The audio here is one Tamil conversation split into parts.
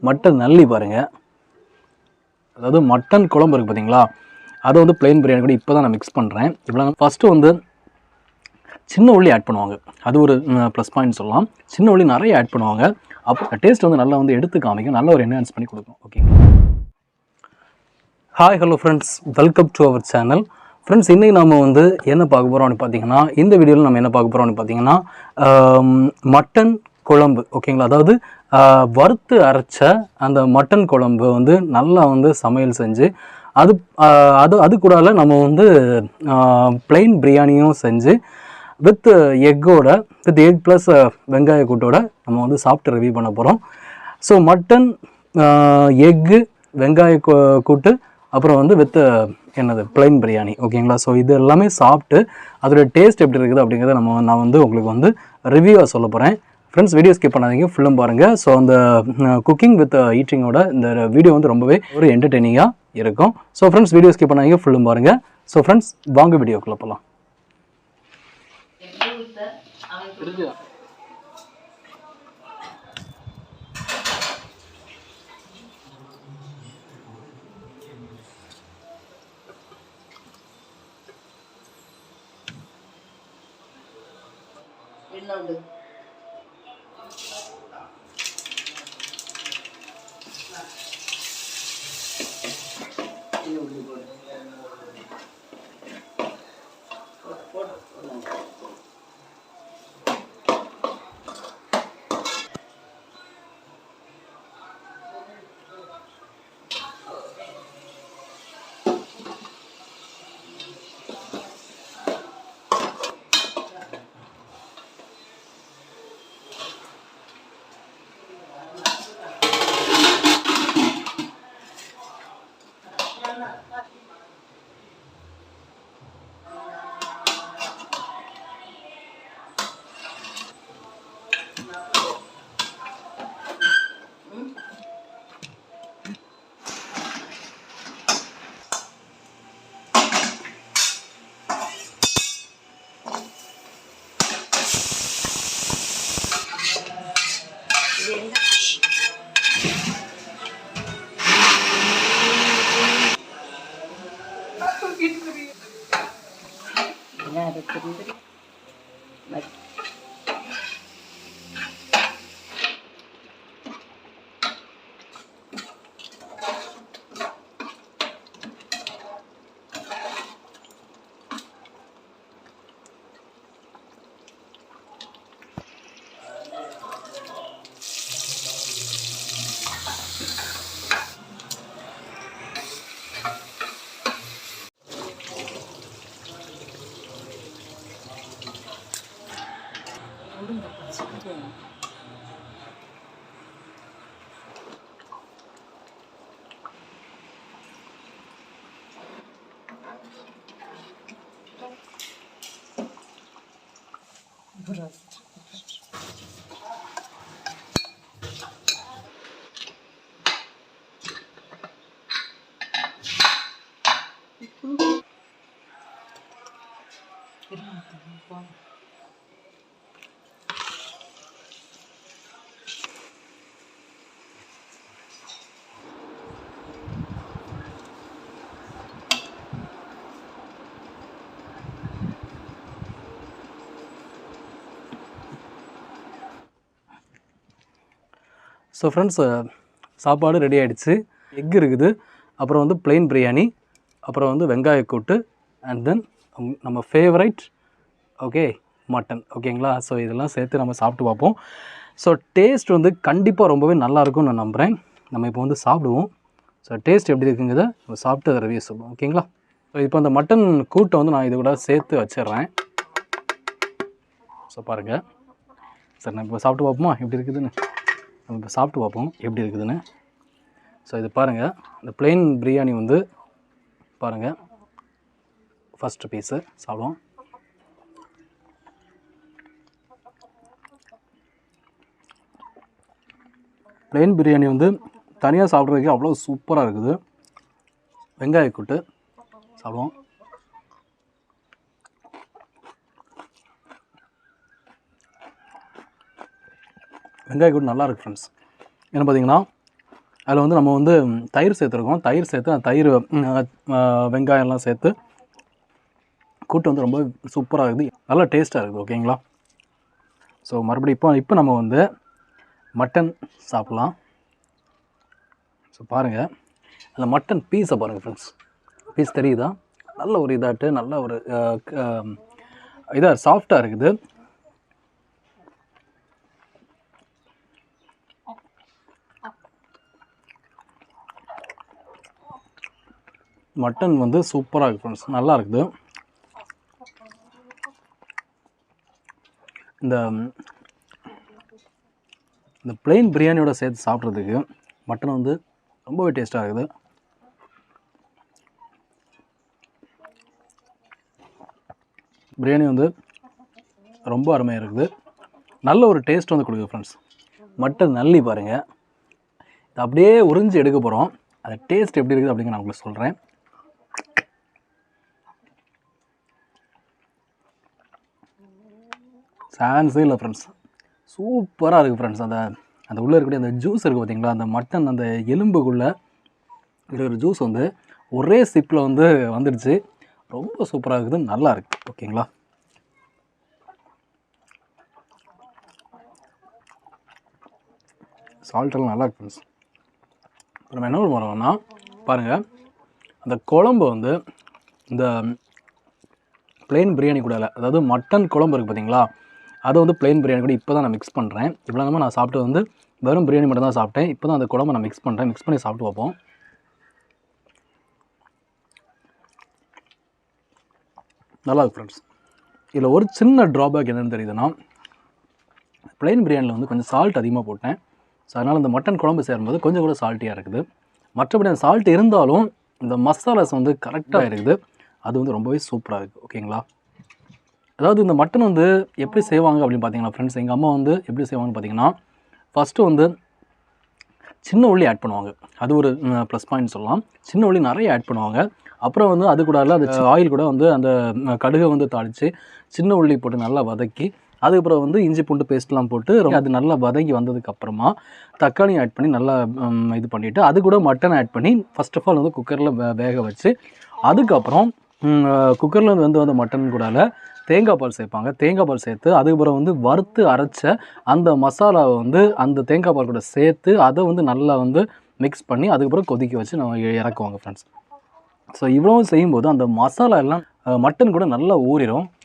மட்டன் நல்லி பாருங்கள், அதாவது மட்டன் குழம்பு இருக்குது பார்த்தீங்களா, அதை வந்து ப்ளைன் பிரியாணி கூட இப்போ தான் நான் மிக்ஸ் பண்ணுறேன். இவ்வளோ ஃபஸ்ட்டு வந்து சின்ன உள்ளி ஆட் பண்ணுவாங்க, அது ஒரு ப்ளஸ் பாயிண்ட் சொல்லலாம். சின்ன உள்ளி நிறைய ஆட் பண்ணுவாங்க, அப்போ டேஸ்ட் வந்து நல்லா வந்து எடுத்து காமிக்கும், நல்ல ஒரு என்ஹான்ஸ் பண்ணி கொடுக்கும். ஓகேங்களா? Hi hello friends, welcome to our channel. Friends, இன்றைக்கி நம்ம வந்து என்ன பார்க்க போகிறோம்னு பார்த்தீங்கன்னா, இந்த வீடியோவில் நம்ம என்ன பார்க்க போகிறோம்னு பார்த்தீங்கன்னா மட்டன் குழம்பு. ஓகேங்களா? அதாவது வறுத்து அரைச்ச அந்த மட்டன் குழம்பு வந்து நல்லா வந்து சமையல் செஞ்சு அது அது அது கூட நம்ம வந்து ப்ளைன் பிரியாணியும் செஞ்சு வித் எக்கோட, வித் எக் ப்ளஸ் வெங்காய கூட்டோட நம்ம வந்து சாப்பிட்டு ரிவ்யூ பண்ண போகிறோம். ஸோ மட்டன், எக்கு, வெங்காய கூட்டு, அப்புறம் வந்து வித் என்னது ப்ளைன் பிரியாணி. ஓகேங்களா? ஸோ இது எல்லாமே சாப்பிட்டு அதோடய டேஸ்ட் எப்படி இருக்குது அப்படிங்கிறத நான் வந்து உங்களுக்கு வந்து ரிவ்யூவாக சொல்ல போகிறேன். ஃப்ரெண்ட்ஸ், வீடியோ ஸ்கிப் பண்ணாதீங்க, ஃபுல்லும் பாருங்கள். ஸோ அந்த குக்கிங் வித் ஈட்டிங்கோட இந்த வீடியோ வந்து ரொம்பவே ஒரு என்டர்டெய்னிங்காக இருக்கும். ஸோ ஃப்ரெண்ட்ஸ், வீடியோ ஸ்கிப் பண்ணாதீங்க, ஃபுல்லும் பாருங்கள். ஸோ ஃப்ரெண்ட்ஸ், வாங்க வீடியோக்குள்ளே போகலாம். ஸோ ஃப்ரெண்ட்ஸ், சாப்பாடு ரெடி ஆகிடுச்சு. எக் இருக்குது, அப்புறம் வந்து ப்ளைன் பிரியாணி, அப்புறம் வந்து வெங்காய கூட்டு, அண்ட் தென் நம்ம ஃபேவரைட் மட்டன். ஓகேங்களா? ஸோ இதெல்லாம் சேர்த்து நம்ம சாப்பிட்டு பார்ப்போம். ஸோ டேஸ்ட் வந்து கண்டிப்பாக ரொம்பவே நல்லாயிருக்கும்னு நான் நம்புகிறேன். நம்ம இப்போ வந்து சாப்பிடுவோம். ஸோ டேஸ்ட் எப்படி இருக்குங்கிறத நம்ம சாப்பிட்டு அதை ரிவ்யூ சொல்லுவோம். ஓகேங்களா? ஸோ இப்போ அந்த மட்டன் கூட்டை வந்து நான் இது கூட சேர்த்து வச்சிடுறேன். ஸோ பாருங்கள். சார், நான் இப்போ சாப்பிட்டு பார்ப்போமா எப்படி இருக்குதுன்னு? நம்ம இப்போ சாப்பிட்டு பார்ப்போம் எப்படி இருக்குதுன்னு. ஸோ இது பாருங்கள், இந்த ப்ளைன் பிரியாணி வந்து பாருங்கள், ஃபஸ்ட்டு பீஸு சாப்பிடுவோம். ப்ளைன் பிரியாணி வந்து தனியாக சாப்பிட்றதுக்கு அவ்வளோ சூப்பராக இருக்குது. வெங்காய கூட்டு சாப்பிடுவோம். வெங்காய கூட்டு நல்லா இருக்குது ஃப்ரெண்ட்ஸ். என்ன பார்த்தீங்கன்னா அதில் வந்து நம்ம வந்து தயிர் சேர்த்துருக்கோம். தயிர் சேர்த்து அந்த தயிர் வெங்காயம்லாம் சேர்த்து கூட்டு வந்து ரொம்ப சூப்பராக இருக்குது, நல்லா டேஸ்ட்டாக இருக்குது. ஓகேங்களா? ஸோ மறுபடியும் இப்போ நம்ம வந்து மட்டன் சாப்பிட்லாம். ஸோ பாருங்கள், அந்த மட்டன் பீஸை பாருங்கள் ஃப்ரெண்ட்ஸ். பீஸ் தெரியுதா? நல்ல ஒரு இதாட்டு, நல்ல ஒரு இதாக சாஃப்டாக இருக்குது. மட்டன் வந்து சூப்பராக இருக்குது ஃப்ரெண்ட்ஸ், நல்லா இருக்குது. இந்த பிளெயின் பிரியாணியோட சேர்த்து சாப்பிட்றதுக்கு மட்டன் வந்து ரொம்பவே டேஸ்ட்டாக இருக்குது. பிரியாணி வந்து ரொம்ப அருமையாக இருக்குது, நல்ல ஒரு டேஸ்ட் வந்து கொடுக்குது ஃப்ரெண்ட்ஸ். மட்டன் நல்லி பாருங்கள், இது அப்படியே உறிஞ்சி எடுக்க போகிறோம். அந்த டேஸ்ட் எப்படி இருக்குது அப்படிங்கிற நான் உங்களுக்கு சொல்கிறேன். சான்ஸே இல்லை ஃப்ரெண்ட்ஸ், சூப்பராக இருக்குது ஃப்ரெண்ட்ஸ். அந்த உள்ளே இருக்கக்கூடிய அந்த ஜூஸ் இருக்குது பார்த்தீங்களா, அந்த மட்டன் அந்த எலும்புக்குள்ளே இருக்கிற ஜூஸ் வந்து ஒரே சிப்பில் வந்து வந்துடுச்சு. ரொம்ப சூப்பராக இருக்குது, நல்லா இருக்குது. ஓகேங்களா? சால்ட்டெல்லாம் நல்லா இருக்கு ஃப்ரெண்ட்ஸ். நம்ம என்ன பண்ணுறோம்னா பாருங்கள், அந்த குழம்பு வந்து இந்த பிளெயின் பிரியாணி கூட இல்லை, அதாவது மட்டன் குழம்பு இருக்குது பார்த்தீங்களா, அதை வந்து பிளெயின் பிரியாணி கூட இப்போ தான் நான் மிக்ஸ் பண்ணுறேன். இவ்வளோ நான் சாப்பிட்டு வந்து வெறும் பிரியாணி மட்டும் தான் சாப்பிட்டேன். இப்போ தான் அந்த குழம்பை நான் மிக்ஸ் பண்ணுறேன். மிக்ஸ் பண்ணி சாப்பிட்டு பார்ப்போம். நல்லா இருக்கு ஃப்ரெண்ட்ஸ். இதில் ஒரு சின்ன ட்ராபேக் என்னென்னு தெரியுதுன்னா, பிளெயின் பிரியாணியில் வந்து கொஞ்சம் சால்ட் அதிகமாக போட்டேன். ஸோ அதனால் இந்த மட்டன் குழம்பு சேரும்போது கொஞ்சம் கூட சால்ட்டியாக இருக்குது. மற்றபடி அந்த சால்ட் இருந்தாலும் இந்த மசாலாஸ் வந்து கரெக்டாக இருக்குது. அது வந்து ரொம்பவே சூப்பராக இருக்குது. ஓகேங்களா? அதாவது இந்த மட்டன் வந்து எப்படி செய்வாங்க அப்படின்னு பார்த்தீங்கன்னா ஃப்ரெண்ட்ஸ், எங்கள் அம்மா வந்து எப்படி செய்வாங்கன்னு பார்த்தீங்கன்னா, ஃபஸ்ட்டு வந்து சின்ன உள்ளி ஆட் பண்ணுவாங்க. அது ஒரு ப்ளஸ் பாயிண்ட் சொல்லலாம். சின்ன உள்ளி நிறைய ஆட் பண்ணுவாங்க. அப்புறம் வந்து அது கூட அது ஆயில் கூட வந்து அந்த கடுகை வந்து தாளித்து சின்ன உள்ளி போட்டு நல்லா வதக்கி, அதுக்கப்புறம் வந்து இஞ்சி பூண்டு பேஸ்ட்லாம் போட்டு அது நல்லா வதங்கி வந்ததுக்கப்புறமா தக்காளி ஆட் பண்ணி நல்லா இது பண்ணிவிட்டு அது கூட மட்டன் ஆட் பண்ணி ஃபஸ்ட் ஆஃப் ஆல் வந்து குக்கரில் வேக வச்சு, அதுக்கப்புறம் குக்கரில் வந்து வந்த மட்டன் கூட தேங்காய் பால் சேர்ப்பாங்க. தேங்காய் பால் சேர்த்து அதுக்கப்புறம் வந்து வறுத்து அரைச்ச அந்த மசாலாவை வந்து அந்த தேங்காய் பால் கூட சேர்த்து அதை வந்து நல்லா வந்து மிக்ஸ் பண்ணி அதுக்கப்புறம் கொதிக்க வச்சு நம்ம இறக்குவாங்க ஃப்ரெண்ட்ஸ். ஸோ இவ்வளவும் செய்யும்போது அந்த மசாலா எல்லாம் மட்டன் கூட நல்லா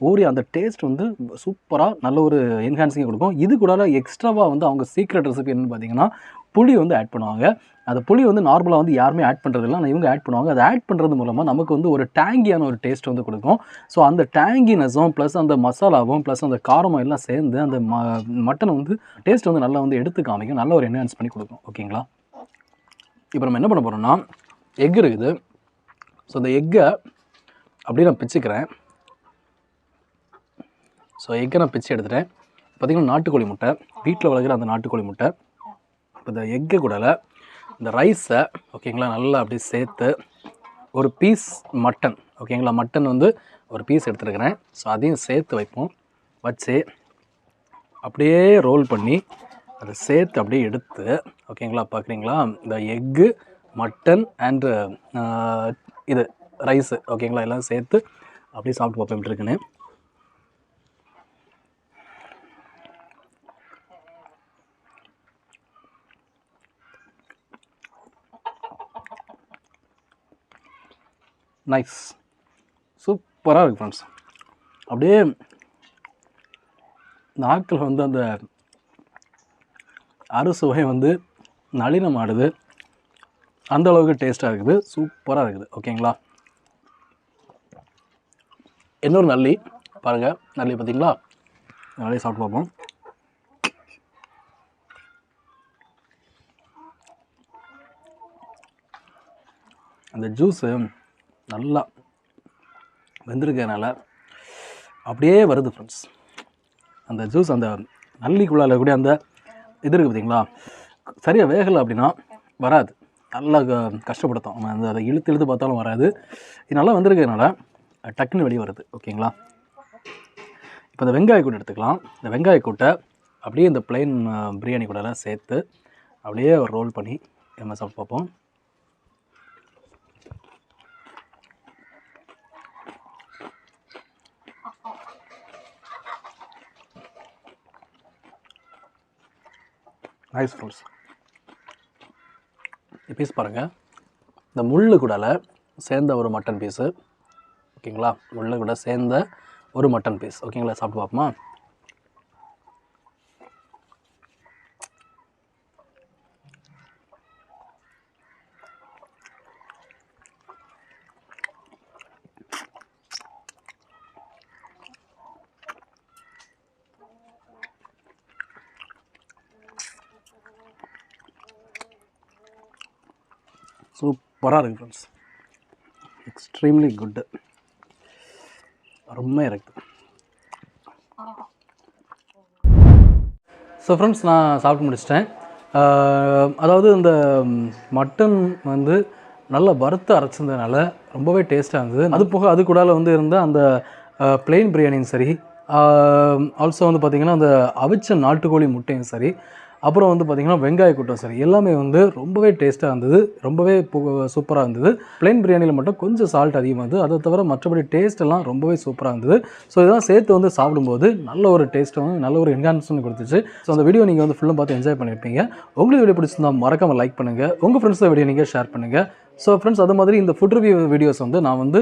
ஊறி அந்த டேஸ்ட் வந்து சூப்பராக நல்ல ஒரு என்ஹான்சிங் கொடுக்கும். இது கூட எக்ஸ்ட்ராவாக வந்து அவங்க சீக்ரெட் ரெசிபி என்னென்னு பார்த்தீங்கன்னா, புளி வந்து ஆட் பண்ணுவாங்க. அந்த புளி வந்து நார்மலாக வந்து யாருமே ஆட் பண்ணுறதில்ல, ஆனால் இவங்க ஆட் பண்ணுவாங்க. அதை ஆட் பண்ணுறது மூலமாக நமக்கு வந்து ஒரு டேங்கியான ஒரு டேஸ்ட் வந்து கொடுக்கும். ஸோ அந்த டேங்கினஸும் ப்ளஸ் அந்த மசாலாவும் ப்ளஸ் அந்த காரமும் எல்லாம் சேர்ந்து அந்த மட்டன் வந்து டேஸ்ட் வந்து நல்லா வந்து எடுத்து காமிக்கும், நல்ல ஒரு என்ஹான்ஸ் பண்ணி கொடுக்கும். ஓகேங்களா? இப்போ நம்ம என்ன பண்ண போகிறோம்னா, எக் இருக்குது. ஸோ அந்த எக்கை அப்படியே நான் பிச்சுக்கிறேன். ஸோ எக்கை நான் பிச்சு எடுத்துட்டேன். பார்த்திங்கன்னா நாட்டுக்கோழி முட்டை, வீட்டில் வளர்க்குற அந்த நாட்டுக்கோழி முட்டை. இப்போ இந்த எக்கை கூட இந்த ரைஸை ஓகேங்களா நல்லா அப்படியே சேர்த்து ஒரு பீஸ் மட்டன், ஓகேங்களா, மட்டன் வந்து ஒரு பீஸ் எடுத்துருக்கிறேன். ஸோ அதையும் சேர்த்து வைப்போம். வச்சு அப்படியே ரோல் பண்ணி அதை சேர்த்து அப்படியே எடுத்து, ஓகேங்களா, பார்க்குறீங்களா, இந்த எக்கு மட்டன் அண்டு இது ரைஸு, ஓகேங்களா, எல்லாம் சேர்த்து அப்படியே சாப்பிட்டு பார்ப்பேன் எப்படி இருக்குன்னு. நைஸ், சூப்பராக இருக்குது ஃப்ரெண்ட்ஸ். அப்படியே நாக்கில் வந்து அந்த அறுசுவை வந்து நளினம் ஆடுது, அந்த அளவுக்கு டேஸ்ட்டாக இருக்குது, சூப்பராக இருக்குது. ஓகேங்களா? இன்னொரு நல்லி பாருங்கள், நல்லி பார்த்தீங்களா, நல்லி சாப்பிட்டு பார்ப்போம். அந்த ஜூஸு நல்லா வெந்திருக்கிறதுனால அப்படியே வருது ஃப்ரெண்ட்ஸ். அந்த ஜூஸ் அந்த நல்லிக்குள்ளால் கூடிய அந்த இது இருக்குது பார்த்தீங்களா, சரியாக வேகலை அப்படின்னா வராது, நல்லா கஷ்டப்படுத்தும். அந்த அதை இழுத்து பார்த்தாலும் வராது. இது நல்லா வந்திருக்கிறதுனால டக்குன்னு வெளியே வருது. ஓகேங்களா? இப்போ இந்த வெங்காய கூட்டை எடுத்துக்கலாம். இந்த வெங்காய கூட்டை அப்படியே இந்த பிளெயின் பிரியாணி கூடலாம் சேர்த்து அப்படியே ஒரு ரோல் பண்ணி நம்ம சாப்பிட்டு பார்ப்போம். Nice friends. பீஸ் பாருங்கள், இந்த முள்ளு கூடால சேர்ந்த ஒரு மட்டன் பீஸு, ஓகேங்களா? முள்ளு கூட சேர்ந்த ஒரு மட்டன் பீஸ், ஓகேங்களா? சாப்பிட்டு பார்ப்போமா? சூப்பராக இருக்குது ஃப்ரெண்ட்ஸ், எக்ஸ்ட்ரீம்லி குட்டு, அருமையாக இருக்குது. ஸோ ஃப்ரெண்ட்ஸ், நான் சாப்பிட்டு முடிச்சிட்டேன். அதாவது இந்த மட்டன் வந்து நல்லா வறுத்து அரைச்சிருந்ததுனால ரொம்பவே டேஸ்ட்டாக இருந்தது. அது போக அது கூட வந்து இருந்த அந்த பிளெயின் பிரியாணியும் சரி, ஆல்சோ வந்து பார்த்திங்கன்னா அந்த அவிச்ச நாட்டுக்கோழி முட்டையும் சரி, அப்புறம் வந்து பார்த்திங்கன்னா வெங்காய கூட்டம் சரி, எல்லாமே வந்து ரொம்பவே டேஸ்ட்டாக இருந்தது, ரொம்பவே சூப்பராக இருந்தது. பிளெயின் பிரியாணியில் மட்டும் கொஞ்சம் சால்ட் அதிகமாக இருந்தது, அதை தவிர மற்றபடி டேஸ்ட் எல்லாம் ரொம்பவே சூப்பராக இருந்தது. ஸோ இதெல்லாம் சேர்த்து வந்து சாப்பிடும்போது நல்ல ஒரு டேஸ்ட்டும் நல்ல ஒரு என்ஹான்ஸ்மெண்ட் கொடுத்துச்சு. ஸோ அந்த வீடியோ நீங்கள் வந்து ஃபுல்லாக பார்த்து என்ஜாய் பண்ணியிருப்பீங்க. உங்களுக்கு வீடியோ பிடிச்சிருந்தா மறக்காமல் லைக் பண்ணுங்கள், உங்கள் ஃப்ரெண்ட்ஸோட வீடியோ நீங்கள் ஷேர் பண்ணுங்கள். ஸோ ஃப்ரெண்ட்ஸ், அது மாதிரி இந்த ஃபுட் ரிவ்யூ வீடியோஸ் வந்து நான் வந்து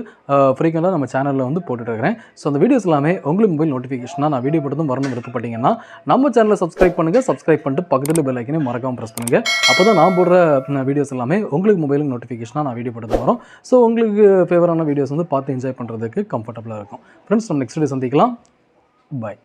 ஃப்ரீக்வெண்ட்டாக நம்ம சேனலில் வந்து போட்டுருக்கிறேன். ஸோ அந்த வீடியோஸ் எல்லாமே உங்களுக்கு மொபைல் நோட்டிஃபிகேஷனாக நான் வீடியோ போட்டதும் வரணும் விருப்பப்பட்டீங்கன்னா நம்ம சேனலை சப்ஸ்கிரைப் பண்ணிட்டு பக்கத்தில் பெல் ஐக்கனையும் மறக்காமல் ப்ரெஸ் பண்ணுங்கள். அப்போ தான் நான் போடுற வீடியோஸ் எல்லாமே உங்களுக்கு மொபைலுக்கு நோட்டிஃபிகேஷனாக நான் வீடியோ போட்டது வரும். ஸோ உங்களுக்கு ஃபேவரான வீடியோஸ் வந்து பார்த்து என்ஜாய் பண்ணுறதுக்கு கம்ஃபர்டபுளாக இருக்கும். ஃப்ரெண்ட்ஸ், நம்ம நெக்ஸ்ட் வீடியோ சந்திக்கலாம். பாய்.